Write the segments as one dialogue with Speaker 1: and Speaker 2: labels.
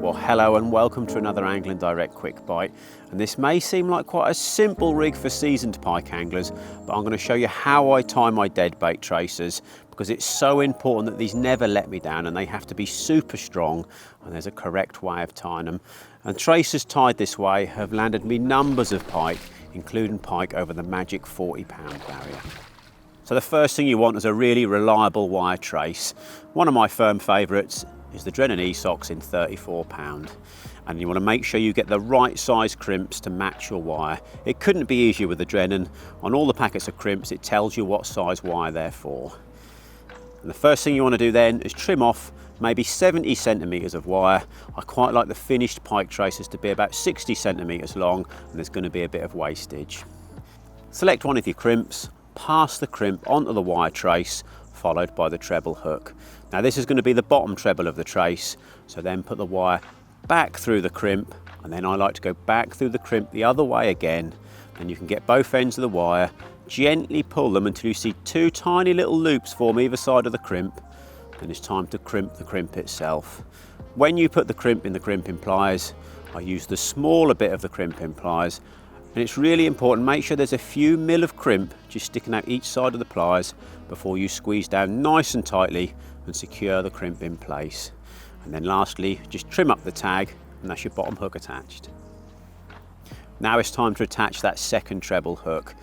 Speaker 1: Well, hello and welcome to another Angling Direct Quick Bite. And this may seem like quite a simple rig for seasoned pike anglers, but I'm going to show you how I tie my deadbait tracers, because it's so important that these never let me down and they have to be super strong, and there's a correct way of tying them. And tracers tied this way have landed me numbers of pike, including pike over the magic 40-pound barrier. So the first thing you want is a really reliable wire trace. One of my firm favourites is the Drennan E-Sox in 34-pound. And you want to make sure you get the right size crimps to match your wire. It couldn't be easier with the Drennan. On all the packets of crimps, it tells you what size wire they're for. And the first thing you want to do then is trim off maybe 70 centimetres of wire. I quite like the finished pike tracers to be about 60 centimetres long, and there's going to be a bit of wastage. Select one of your crimps, pass the crimp onto the wire trace, followed by the treble hook. Now this is going to be the bottom treble of the trace, so then put the wire back through the crimp, and then I like to go back through the crimp the other way again, and you can get both ends of the wire, gently pull them until you see two tiny little loops form either side of the crimp. Then it's time to crimp the crimp itself. When you put the crimp in the crimping pliers, I use the smaller bit of the crimping pliers, and it's really important, make sure there's a few mil of crimp just sticking out each side of the pliers before you squeeze down nice and tightly and secure the crimp in place. And then lastly, just trim up the tag, and that's your bottom hook attached. Now it's time to attach that second treble hook.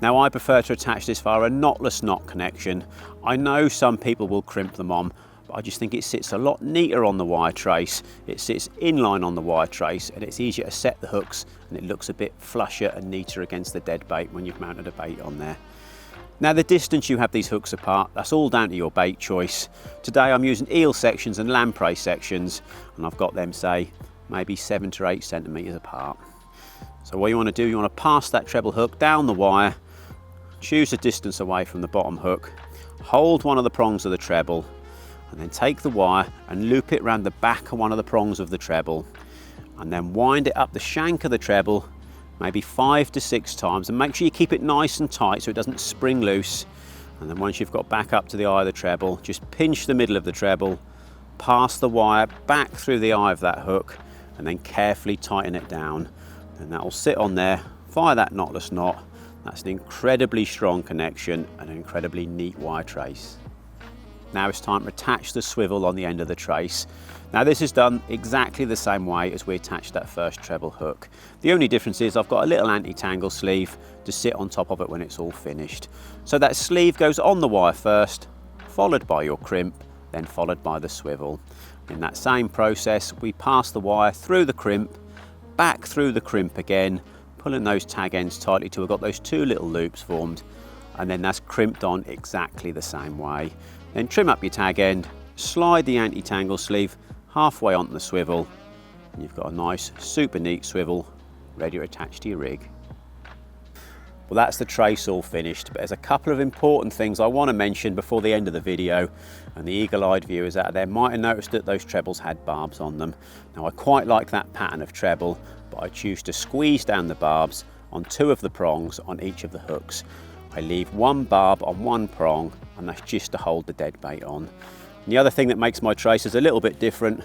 Speaker 1: Now I prefer to attach this via a knotless knot connection. I know some people will crimp them on, but I just think it sits a lot neater on the wire trace. It sits inline on the wire trace, and it's easier to set the hooks, and it looks a bit flusher and neater against the dead bait when you've mounted a bait on there. Now the distance you have these hooks apart, that's all down to your bait choice. Today I'm using eel sections and lamprey sections, and I've got them, say, maybe 7 to 8 centimetres apart. So what you want to do, you want to pass that treble hook down the wire, choose a distance away from the bottom hook, hold one of the prongs of the treble, and then take the wire and loop it around the back of one of the prongs of the treble, and then wind it up the shank of the treble maybe 5 to 6 times, and make sure you keep it nice and tight so it doesn't spring loose. And then once you've got back up to the eye of the treble, just pinch the middle of the treble, pass the wire back through the eye of that hook, and then carefully tighten it down. And that will sit on there via that knotless knot. That's an incredibly strong connection and an incredibly neat wire trace. Now it's time to attach the swivel on the end of the trace. Now this is done exactly the same way as we attached that first treble hook. The only difference is I've got a little anti-tangle sleeve to sit on top of it when it's all finished. So that sleeve goes on the wire first, followed by your crimp, then followed by the swivel. In that same process, we pass the wire through the crimp, back through the crimp again, pulling those tag ends tightly till we've got those two little loops formed, and then that's crimped on exactly the same way. Then trim up your tag end, slide the anti-tangle sleeve halfway onto the swivel, and you've got a nice, super neat swivel ready to attach to your rig. Well, that's the trace all finished, but there's a couple of important things I want to mention before the end of the video, and the eagle-eyed viewers out there might have noticed that those trebles had barbs on them. Now I quite like that pattern of treble, but I choose to squeeze down the barbs on 2 of the prongs on each of the hooks. I leave 1 barb on 1 prong, and that's just to hold the dead bait on. And the other thing that makes my tracers a little bit different,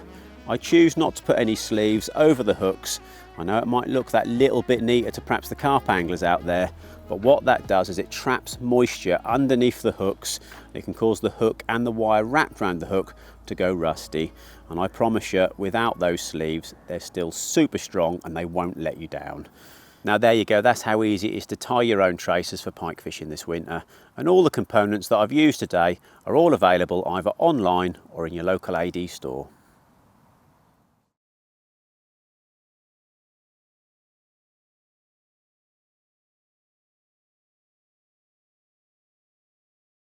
Speaker 1: I choose not to put any sleeves over the hooks. I know it might look that little bit neater to perhaps the carp anglers out there, but what that does is it traps moisture underneath the hooks. It can cause the hook and the wire wrapped around the hook to go rusty. And I promise you, without those sleeves, they're still super strong and they won't let you down. Now there you go, that's how easy it is to tie your own tracers for pike fishing this winter. And all the components that I've used today are all available either online or in your local AD store.